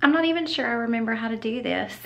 I'm not even sure I remember how to do this.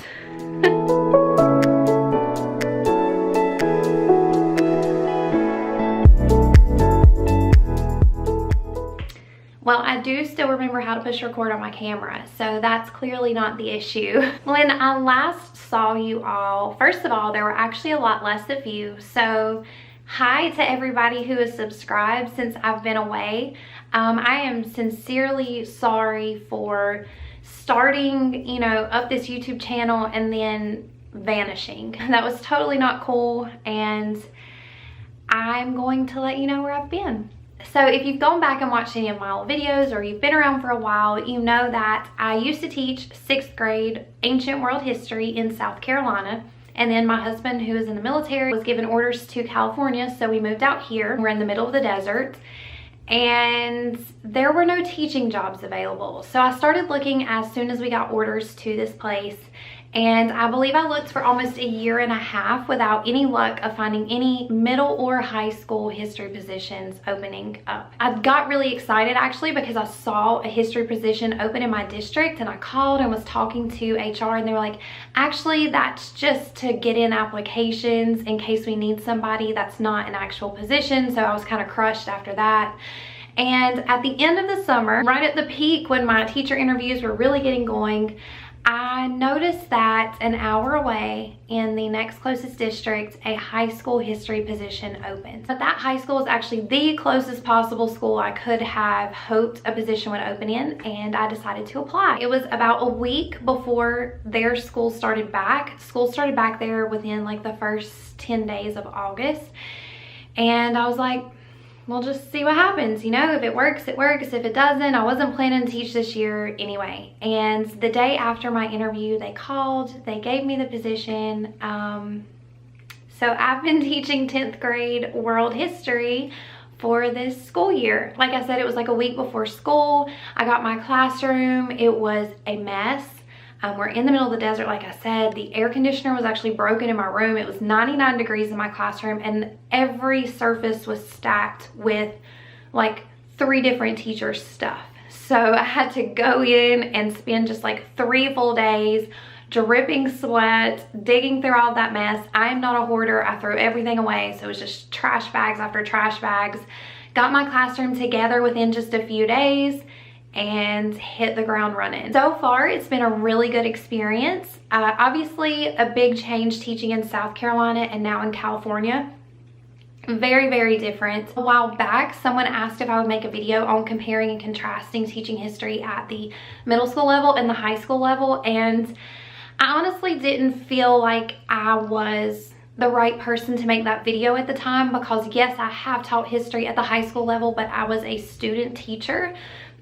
Well, I do still remember how to push record on my camera, so that's clearly not the issue. When I last saw you all, first of all, there were actually a lot less of you, so hi to everybody who has subscribed since I've been away. I am sincerely sorry for starting, up this YouTube channel and then vanishing. That was totally not cool, and I'm going to let you know where I've been. So if you've gone back and watched any of my old videos, or you've been around for a while, you know that I used to teach 6th grade ancient world history in South Carolina. And then my husband, who is in the military, was given orders to California, so we moved out here. We're in the middle of the desert, and there were no teaching jobs available. So I started looking as soon as we got orders to this place, and I believe I looked for almost a year and a half without any luck of finding any middle or high school history positions opening up. I got really excited actually because I saw a history position open in my district, and I called and was talking to HR, and they were like, actually that's just to get in applications in case we need somebody. That's not an actual position. So I was kind of crushed after that. And at the end of the summer, right at the peak when my teacher interviews were really getting going, I noticed that an hour away in the next closest district, a high school history position opened. But that high school was actually the closest possible school I could have hoped a position would open in, and I decided to apply. It was about a week before their school started back. School started back there within like the first 10 days of August. And I was like, we'll just see what happens, if it works, it works. If it doesn't, I wasn't planning to teach this year anyway. And the day after my interview, they called, they gave me the position. So I've been teaching 10th grade world history for this school year. Like I said, it was like a week before school. I got my classroom, it was a mess. We're in the middle of the desert, like I said. The air conditioner was actually broken in my room. It was 99 degrees in my classroom, and every surface was stacked with like 3 different teachers' stuff. So I had to go in and spend just like 3 full days dripping sweat, digging through all that mess. I am not a hoarder. I throw everything away. So it was just trash bags after trash bags. Got my classroom together within just a few days and hit the ground running. So far, it's been a really good experience. Obviously, a big change teaching in South Carolina and now in California. Very, very different. A while back, someone asked if I would make a video on comparing and contrasting teaching history at the middle school level and the high school level, and I honestly didn't feel like I was the right person to make that video at the time, because yes, I have taught history at the high school level, but I was a student teacher.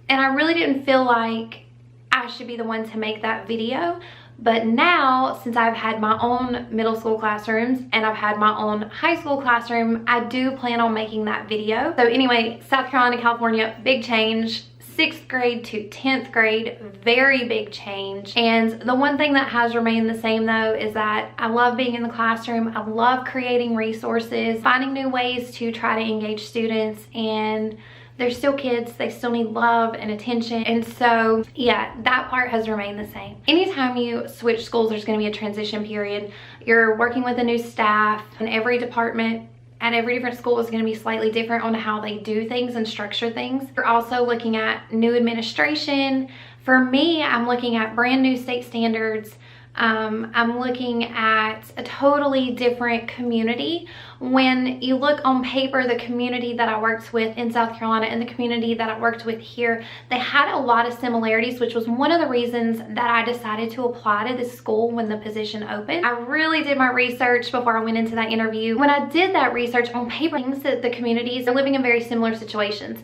And I really didn't feel like I should be the one to make that video. But now, since I've had my own middle school classrooms and I've had my own high school classroom, I do plan on making that video. So anyway, South Carolina, California, big change. 6th grade to 10th grade, very big change. And the one thing that has remained the same though is that I love being in the classroom. I love creating resources, finding new ways to try to engage students, and they're still kids, they still need love and attention. And so yeah, that part has remained the same. Anytime you switch schools, there's gonna be a transition period. You're working with a new staff, and every department at every different school is gonna be slightly different on how they do things and structure things. You're also looking at new administration. For me, I'm looking at brand new state standards. I'm looking at a totally different community. When you look on paper, the community that I worked with in South Carolina and the community that I worked with here, they had a lot of similarities, which was one of the reasons that I decided to apply to this school when the position opened. I really did my research before I went into that interview. When I did that research on paper, things that the communities are living in very similar situations.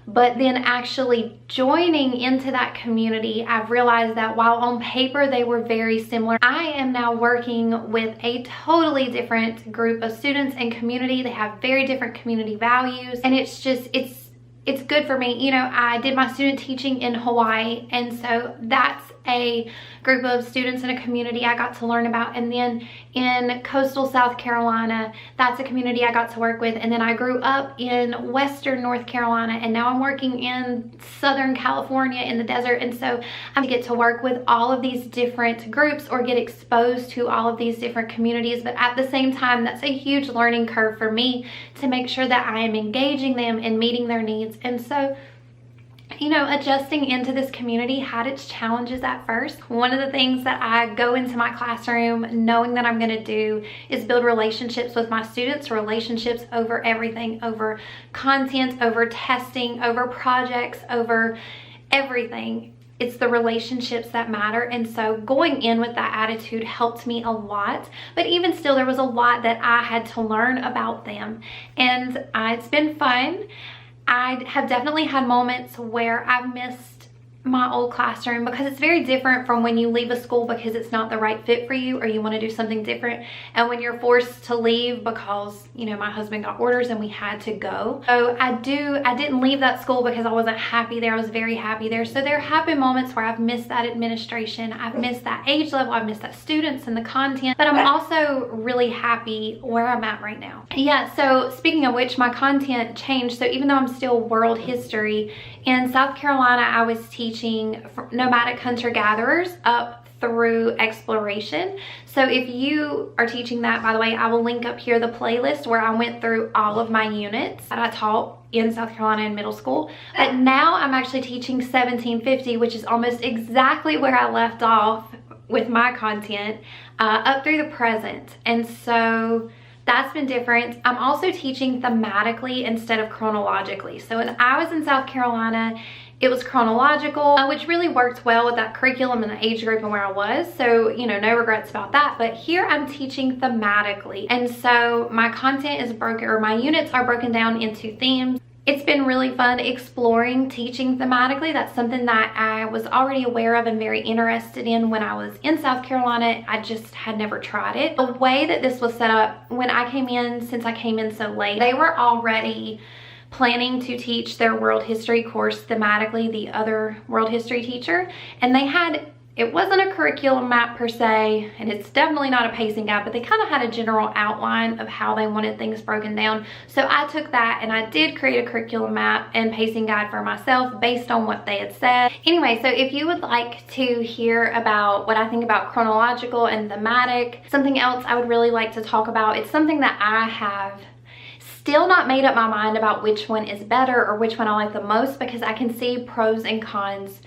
But then actually joining into that community, I've realized that while on paper they were very similar, I am now working with a totally different group of students and community. They have very different community values, and it's it's good for me. You know, I did my student teaching in Hawaii, and so that's a group of students in a community I got to learn about. And then in coastal South Carolina, that's a community I got to work with. And then I grew up in western North Carolina, and now I'm working in Southern California in the desert. And so I get to work with all of these different groups or get exposed to all of these different communities. But at the same time, that's a huge learning curve for me to make sure that I am engaging them and meeting their needs. And so, you know, adjusting into this community had its challenges at first. One of the things that I go into my classroom knowing that I'm going to do is build relationships with my students, relationships over everything, over content, over testing, over projects, over everything. It's the relationships that matter. And so going in with that attitude helped me a lot. But even still, there was a lot that I had to learn about them. And it's been fun. I have definitely had moments where I've missed my old classroom because it's very different from when you leave a school because it's not the right fit for you or you want to do something different, and when you're forced to leave because, you know, my husband got orders and we had to go. So I didn't leave that school because I wasn't happy there. I was very happy there. So there have been moments where I've missed that administration, I've missed that age level, I've missed that students and the content, but I'm also really happy where I'm at right now. Yeah, so speaking of which, my content changed. So even though I'm still world history, in South Carolina, I was teaching nomadic hunter-gatherers up through exploration. So if you are teaching that, by the way, I will link up here the playlist where I went through all of my units that I taught in South Carolina in middle school. But now I'm actually teaching 1750, which is almost exactly where I left off with my content, up through the present. And so that's been different. I'm also teaching thematically instead of chronologically. So when I was in South Carolina, it was chronological, which really worked well with that curriculum and the age group and where I was. So, you know, no regrets about that. But here I'm teaching thematically. And so my content is broken, or my units are broken down into themes. It's been really fun exploring teaching thematically. That's something that I was already aware of and very interested in when I was in South Carolina. I just had never tried it. The way that this was set up, when I came in, since I came in so late, they were already planning to teach their world history course thematically, the other world history teacher. And they had, it wasn't a curriculum map per se, and it's definitely not a pacing guide, but they kind of had a general outline of how they wanted things broken down. So I took that and I did create a curriculum map and pacing guide for myself based on what they had said. Anyway, so if you would like to hear about what I think about chronological and thematic, something else I would really like to talk about, it's something that I have still not made up my mind about which one is better or which one I like the most, because I can see pros and cons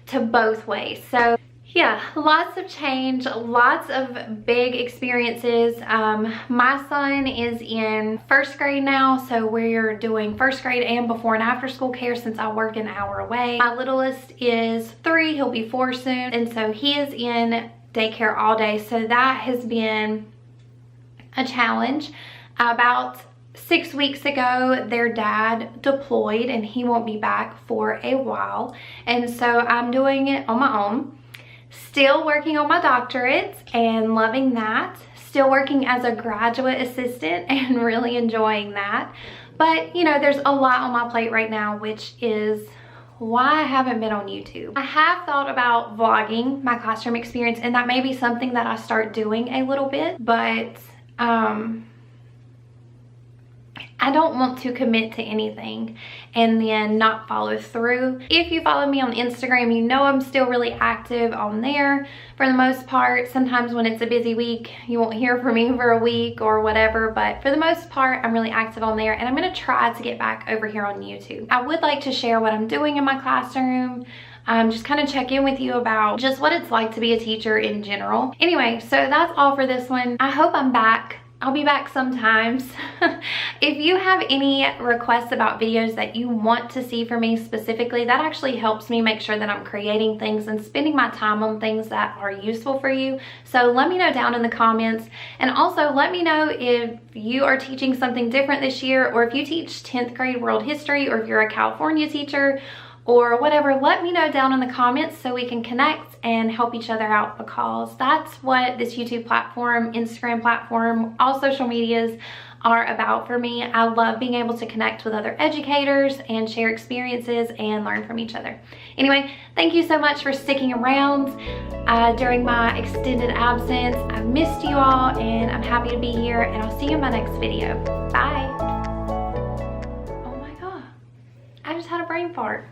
to both ways. So yeah, lots of change, lots of big experiences. My son is in first grade now, so we're doing first grade and before and after school care since I work an hour away. My littlest is 3, he'll be 4 soon, and so he is in daycare all day. So that has been a challenge. About 6 weeks ago, their dad deployed and he won't be back for a while. And so I'm doing it on my own. Still working on my doctorate and loving that. Still working as a graduate assistant and really enjoying that. But, you know, there's a lot on my plate right now, which is why I haven't been on YouTube. I have thought about vlogging my classroom experience, and that may be something that I start doing a little bit, but I don't want to commit to anything and then not follow through. If you follow me on Instagram, you know I'm still really active on there for the most part. Sometimes when it's a busy week, you won't hear from me for a week or whatever, but for the most part, I'm really active on there, and I'm gonna try to get back over here on YouTube. I would like to share what I'm doing in my classroom, just kind of check in with you about just what it's like to be a teacher in general. Anyway, so that's all for this one. I hope I'm back. I'll be back sometimes. If you have any requests about videos that you want to see from me specifically, that actually helps me make sure that I'm creating things and spending my time on things that are useful for you. So let me know down in the comments. And also let me know if you are teaching something different this year, or if you teach 10th grade world history, or if you're a California teacher or whatever. Let me know down in the comments so we can connect and help each other out, because that's what this YouTube platform, Instagram platform, all social medias, are about for me. I love being able to connect with other educators and share experiences and learn from each other. Anyway, thank you so much for sticking around during my extended absence. I missed you all and I'm happy to be here, and I'll see you in my next video. Bye. Oh my God, I just had a brain fart.